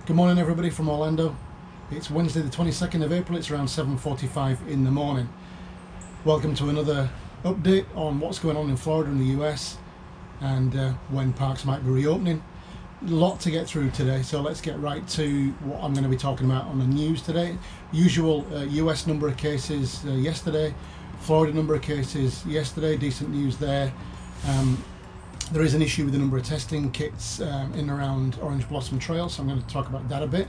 Good morning everybody from Orlando. It's Wednesday the 22nd of April, it's around 7:45 in the morning. Welcome to another update on what's going on in Florida and the US and when parks might be reopening. A lot to get through today, so let's get right to what I'm going to be talking about on the news today. Usual US number of cases yesterday, Florida number of cases yesterday, decent news there. There is an issue with the number of testing kits in and around Orange Blossom Trail, so I'm going to talk about that a bit.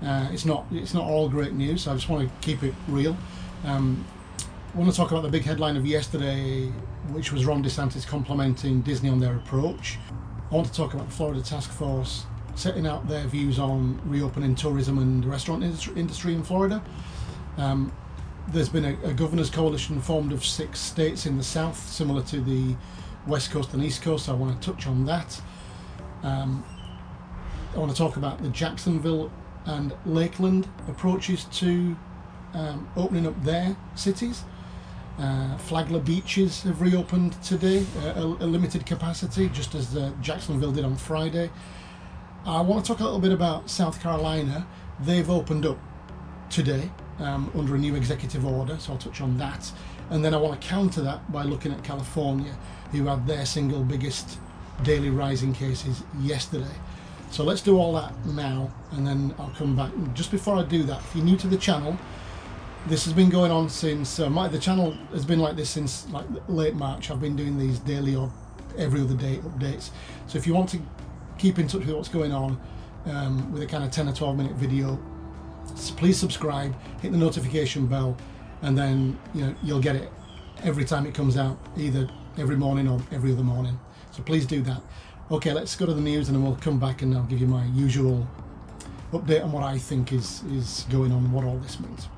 It's not all great news, so I just want to keep it real. I want to talk about the big headline of yesterday, which was Ron DeSantis complimenting Disney on their approach. I want to talk about the Florida Task Force setting out their views on reopening tourism and the restaurant industry in Florida. There's been a governor's coalition formed of 6 states in the South, similar to the West Coast and East Coast, so I want to touch on that. I want to talk about the Jacksonville and Lakeland approaches to opening up their cities. Flagler beaches have reopened today, a limited capacity, just as Jacksonville did on Friday. I want to talk a little bit about South Carolina. They've opened up today under a new executive order, so I'll touch on that. And then I want to counter that by looking at California, who had their single biggest daily rising cases yesterday. So let's do all that now, and then I'll come back. Just before I do that, if you're new to the channel, this has been going on since the channel has been like this since like late March. I've been doing these daily or every other day updates. So if you want to keep in touch with what's going on with a kind of 10 or 12 minute video, please subscribe, hit the notification bell, and then you'll get it every time it comes out, either every morning or every other morning. So please do that. Okay, let's go to the news and then we'll come back and I'll give you my usual update on what I think is going on and what all this means.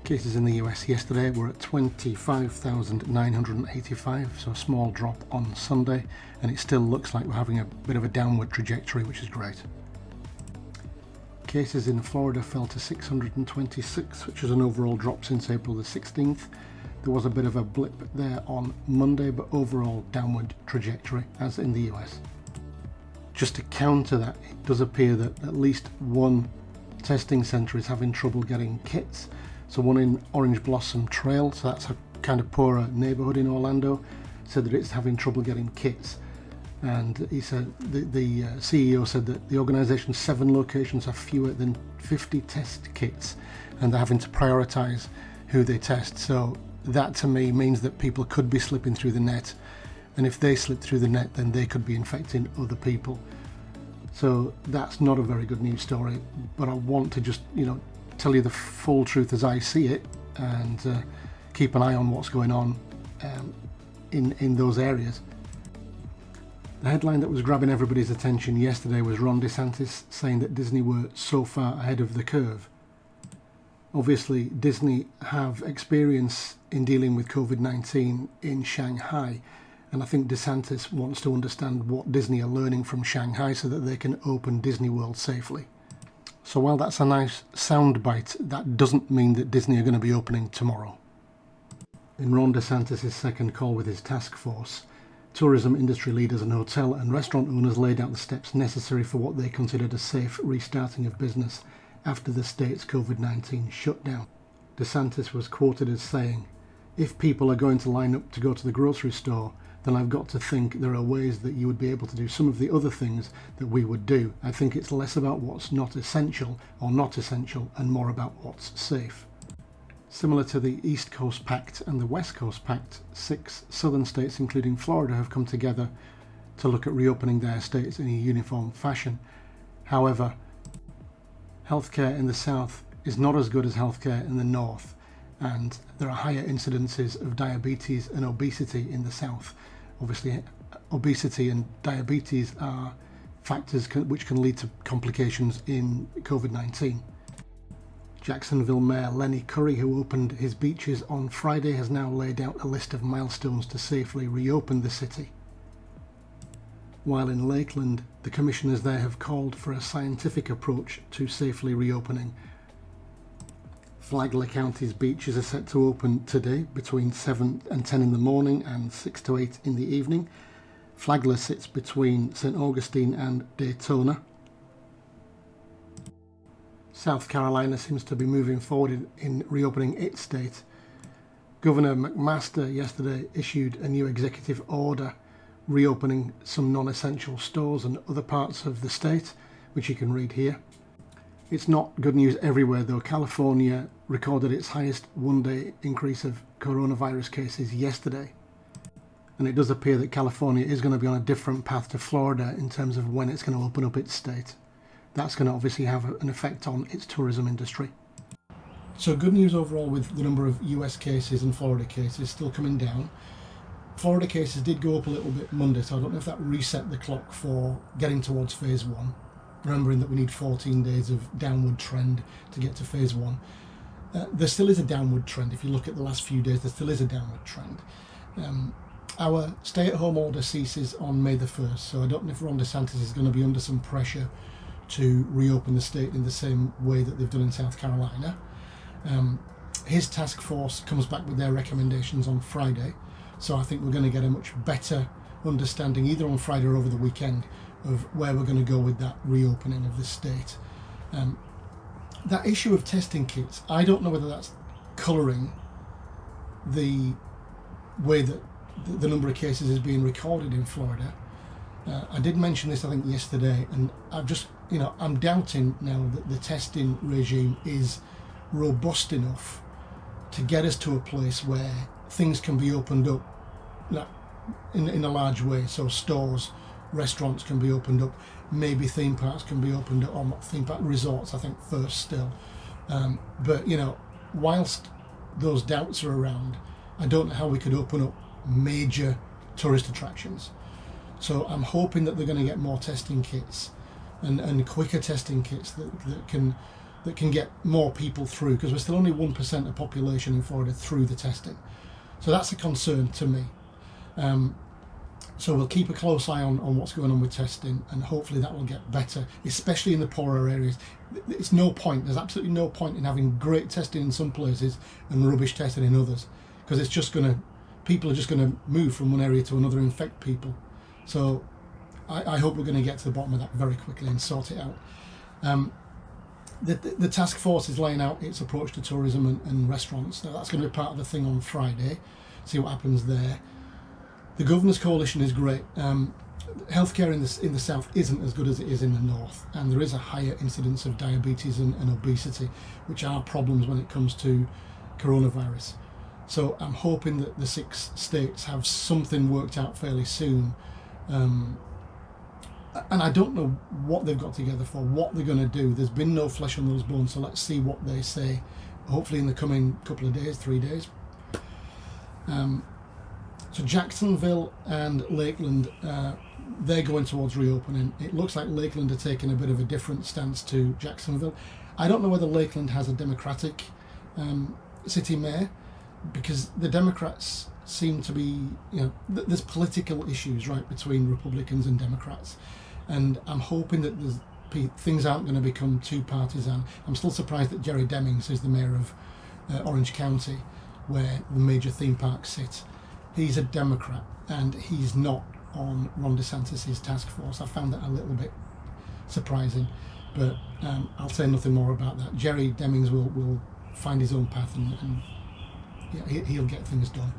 Cases in the US yesterday were at 25,985, so a small drop on Sunday, and it still looks like we're having a bit of a downward trajectory, which is great. Cases in Florida fell to 626, which is an overall drop since April the 16th. There was a bit of a blip there on Monday, but overall downward trajectory, as in the US. Just to counter that, it does appear that at least one testing centre is having trouble getting kits. So one in Orange Blossom Trail, so that's a kind of poorer neighbourhood in Orlando, said that it's having trouble getting kits. And he said, the CEO said that the organisation's 7 locations have fewer than 50 test kits, and they're having to prioritise who they test. So that to me means that people could be slipping through the net, and if they slip through the net, then they could be infecting other people. So that's not a very good news story, but I want to just tell you the full truth as I see it, and keep an eye on what's going on in those areas. The headline that was grabbing everybody's attention yesterday was Ron DeSantis saying that Disney were so far ahead of the curve. Obviously, Disney have experience in dealing with COVID-19 in Shanghai, and I think DeSantis wants to understand what Disney are learning from Shanghai so that they can open Disney World safely. So while that's a nice soundbite, that doesn't mean that Disney are going to be opening tomorrow. In Ron DeSantis' second call with his task force, tourism industry leaders and hotel and restaurant owners laid out the steps necessary for what they considered a safe restarting of business after the state's COVID-19 shutdown. DeSantis was quoted as saying, "If people are going to line up to go to the grocery store, then I've got to think there are ways that you would be able to do some of the other things that we would do. I think it's less about what's not essential or not essential and more about what's safe." Similar to the East Coast Pact and the West Coast Pact, 6 southern states, including Florida, have come together to look at reopening their states in a uniform fashion. However, healthcare in the South is not as good as healthcare in the North, and there are higher incidences of diabetes and obesity in the South. Obviously, obesity and diabetes are factors which can lead to complications in COVID-19. Jacksonville Mayor Lenny Curry, who opened his beaches on Friday, has now laid out a list of milestones to safely reopen the city. While in Lakeland, the commissioners there have called for a scientific approach to safely reopening. Flagler County's beaches are set to open today between 7 and 10 in the morning and 6 to 8 in the evening. Flagler sits between St. Augustine and Daytona. South Carolina seems to be moving forward in reopening its state. Governor McMaster yesterday issued a new executive order reopening some non-essential stores and other parts of the state, which you can read here. It's not good news everywhere though. California recorded its highest one-day increase of coronavirus cases yesterday. And it does appear that California is going to be on a different path to Florida in terms of when it's going to open up its state. That's going to obviously have an effect on its tourism industry. So good news overall with the number of US cases and Florida cases still coming down. Florida cases did go up a little bit Monday, so I don't know if that reset the clock for getting towards phase one. Remembering that we need 14 days of downward trend to get to phase one. There still is a downward trend. If you look at the last few days, there still is a downward trend. Our stay-at-home order ceases on May the 1st, so I don't know if Ron DeSantis is going to be under some pressure to reopen the state in the same way that they've done in South Carolina. His task force comes back with their recommendations on Friday, so I think we're going to get a much better understanding either on Friday or over the weekend of where we're going to go with that reopening of the state. That issue of testing kits, I don't know whether that's colouring the way that the number of cases is being recorded in Florida. I did mention this, I think, yesterday, and I'm doubting now that the testing regime is robust enough to get us to a place where things can be opened up in a large way. So stores, restaurants can be opened up, maybe theme parks can be opened up, or not theme park, resorts I think first still. But whilst those doubts are around, I don't know how we could open up major tourist attractions. So I'm hoping that they're going to get more testing kits and quicker testing kits that can get more people through, because we're still only 1% of population in Florida through the testing. So that's a concern to me. So we'll keep a close eye on what's going on with testing, and hopefully that will get better, especially in the poorer areas. There's absolutely no point in having great testing in some places and rubbish testing in others, because people are just going to move from one area to another and infect people. So I hope we're going to get to the bottom of that very quickly and sort it out. The task force is laying out its approach to tourism and restaurants. Now that's going to be part of the thing on Friday. See what happens there. The Governor's Coalition is great. Healthcare in the south isn't as good as it is in the north, and there is a higher incidence of diabetes and obesity, which are problems when it comes to coronavirus. So I'm hoping that the 6 states have something worked out fairly soon. And I don't know what they've got together for, what they're going to do. There's been no flesh on those bones, so let's see what they say, hopefully in the coming couple of days, 3 days. So Jacksonville and Lakeland, they're going towards reopening. It looks like Lakeland are taking a bit of a different stance to Jacksonville. I don't know whether Lakeland has a Democratic city mayor, because the Democrats seem to be, there's political issues, right, between Republicans and Democrats. And I'm hoping that things aren't going to become too partisan. I'm still surprised that Jerry Demings is the mayor of Orange County, where the major theme parks sit. He's a Democrat, and he's not on Ron DeSantis' task force. I found that a little bit surprising, but I'll say nothing more about that. Jerry Demings will find his own path, and he'll get things done.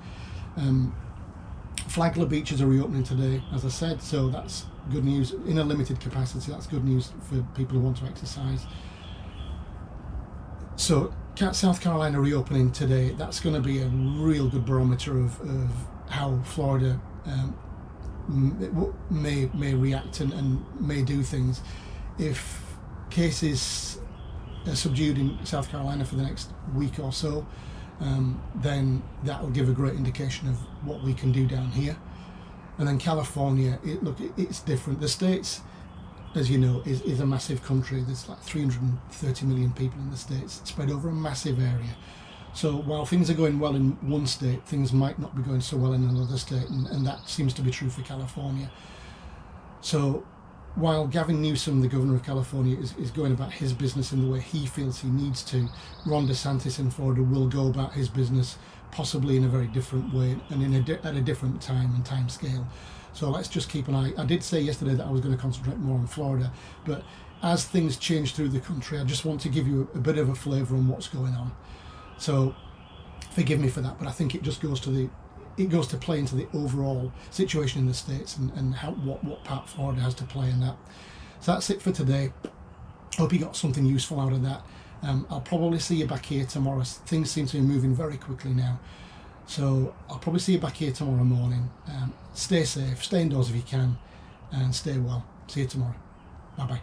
Flagler beaches are reopening today, as I said, so that's good news in a limited capacity. That's good news for people who want to exercise. So South Carolina reopening today, that's going to be a real good barometer of how Florida may react and may do things. If cases are subdued in South Carolina for the next week or so, then that will give a great indication of what we can do down here. And then California, it's different. The States, as you know, is a massive country. There's like 330 million people in the States, spread over a massive area. So while things are going well in one state, things might not be going so well in another state, and that seems to be true for California. So while Gavin Newsom, the governor of California, is going about his business in the way he feels he needs to, Ron DeSantis in Florida will go about his business possibly in a very different way and at a different time and time scale. So let's just keep an eye. I did say yesterday that I was going to concentrate more on Florida, but as things change through the country, I just want to give you a bit of a flavour on what's going on. So forgive me for that, but I think it just goes to play into the overall situation in the States and how what part Florida has to play in that. So that's it for today. Hope you got something useful out of that. I'll probably see you back here tomorrow. Things seem to be moving very quickly now. So I'll probably see you back here tomorrow morning. Stay safe, stay indoors if you can, and stay well. See you tomorrow. Bye bye.